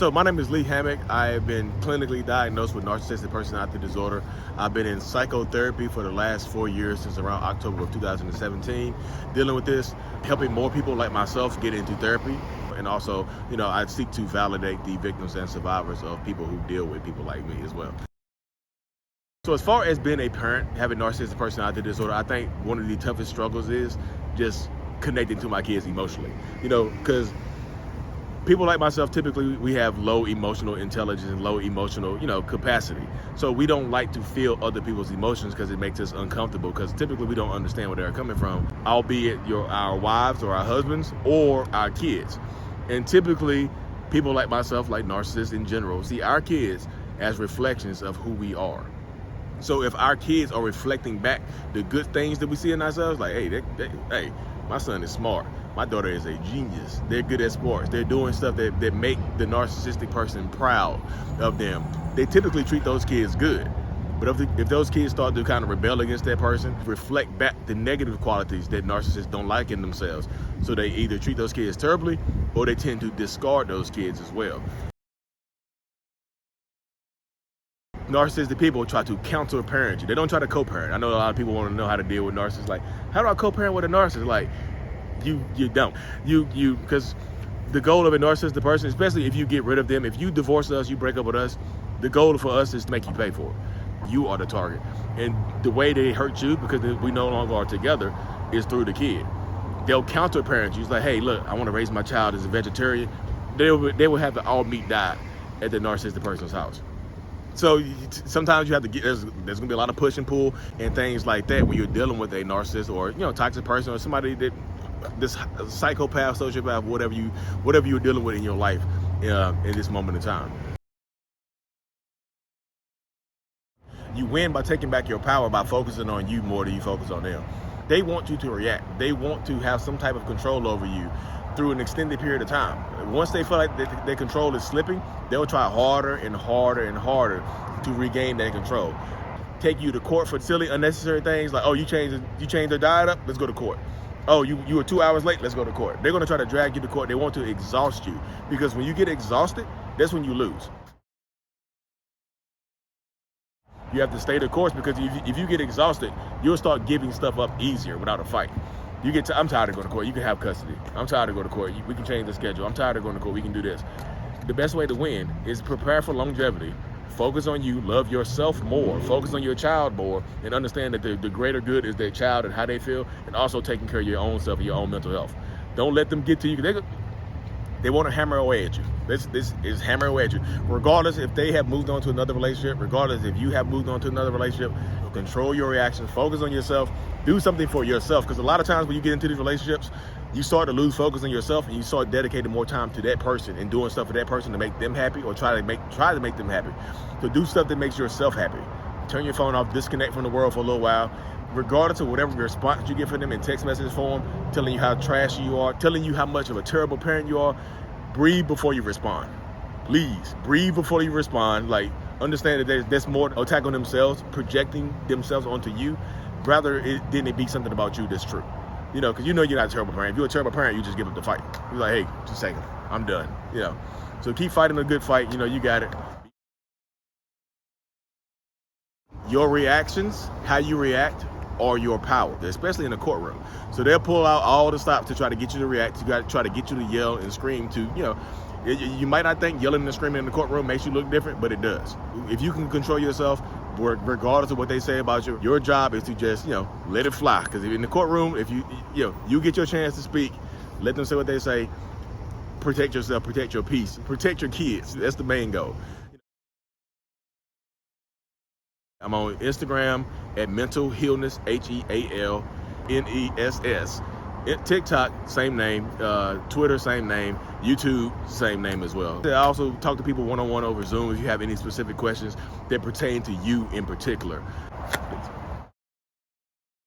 So my name is Hammock. I've been clinically diagnosed with Narcissistic Personality Disorder. I've been in psychotherapy for the last 4 years, since around October of 2017, dealing with this, helping more people like myself get into therapy. And also, I seek to validate the victims and survivors of people who deal with people like me as well. So as far as being a parent, having narcissistic personality disorder, I think one of the toughest struggles is just connecting to my kids emotionally. Because people like myself, typically we have low emotional intelligence and low emotional, capacity. So we don't like to feel other people's emotions because it makes us uncomfortable, because typically we don't understand where they're coming from, albeit our wives or our husbands or our kids. And typically people like myself, like narcissists in general, see our kids as reflections of who we are. So if our kids are reflecting back the good things that we see in ourselves, like, hey, my son is smart, my daughter is a genius, they're good at sports, they're doing stuff that make the narcissistic person proud of them, they typically treat those kids good. But if those kids start to kind of rebel against that person, reflect back the negative qualities that narcissists don't like in themselves, so they either treat those kids terribly or they tend to discard those kids as well. Narcissistic people try to counter-parent you. They don't try to co-parent. I know a lot of people want to know how to deal with narcissists. Like, how do I co-parent with a narcissist? Like, you don't. Because the goal of a narcissistic person, especially if you get rid of them, if you divorce us, you break up with us, the goal for us is to make you pay for it. You are the target. And the way they hurt you, because we no longer are together, is through the kid. They'll counter-parent you. It's like, hey, look, I want to raise my child as a vegetarian. They will have the all meat diet at the narcissistic person's house. So sometimes you have to there's gonna be a lot of push and pull and things like that when you're dealing with a narcissist or toxic person or somebody that this psychopath, sociopath, whatever you're dealing with in your life in this moment in time. You win by taking back your power, by focusing on you more than you focus on them. They want you to react. They want to have some type of control over you through an extended period of time. Once they feel like their control is slipping, they'll try harder and harder and harder to regain that control. Take you to court for silly, unnecessary things like, oh, you changed the diet up, let's go to court. Oh, you were 2 hours late, let's go to court. They're gonna try to drag you to court. They want to exhaust you, because when you get exhausted, that's when you lose. You have to stay the course, because if you get exhausted, you'll start giving stuff up easier without a fight. I'm tired of going to court, you can have custody. I'm tired of going to court, we can change the schedule. I'm tired of going to court, we can do this. The best way to win is prepare for longevity. Focus on you, love yourself more, focus on your child more, and understand that the greater good is their child and how they feel, and also taking care of your own self and your own mental health. Don't let them get to you. They want to hammer away at you. This is hammer away at you. Regardless if they have moved on to another relationship, regardless if you have moved on to another relationship, control your reactions, focus on yourself, do something for yourself. Because a lot of times when you get into these relationships, you start to lose focus on yourself, and you start dedicating more time to that person and doing stuff for that person to make them happy, or try to make them happy. So do stuff that makes yourself happy. Turn your phone off, disconnect from the world for a little while. Regardless of whatever response you get from them in text message form, telling you how trashy you are, telling you how much of a terrible parent you are, breathe before you respond. Please, breathe before you respond. Like, understand that there's more attack on themselves, projecting themselves onto you, rather than it be something about you that's true. Because you're not a terrible parent. If you're a terrible parent, you just give up the fight. You're like, hey, just a second, I'm done. So keep fighting a good fight. You got it. Your reactions, how you react, are your power, especially in the courtroom. So they'll pull out all the stops to try to get you to react, to try to get you to yell and scream you might not think yelling and screaming in the courtroom makes you look different, but it does. If you can control yourself, regardless of what they say about you, your job is to just, let it fly. Because in the courtroom, if you get your chance to speak, let them say what they say, protect yourself, protect your peace, protect your kids. That's the main goal. I'm on Instagram at Mental Healness, HEALNESS. TikTok, same name. Twitter, same name. YouTube, same name as well. I also talk to people one-on-one over Zoom if you have any specific questions that pertain to you in particular.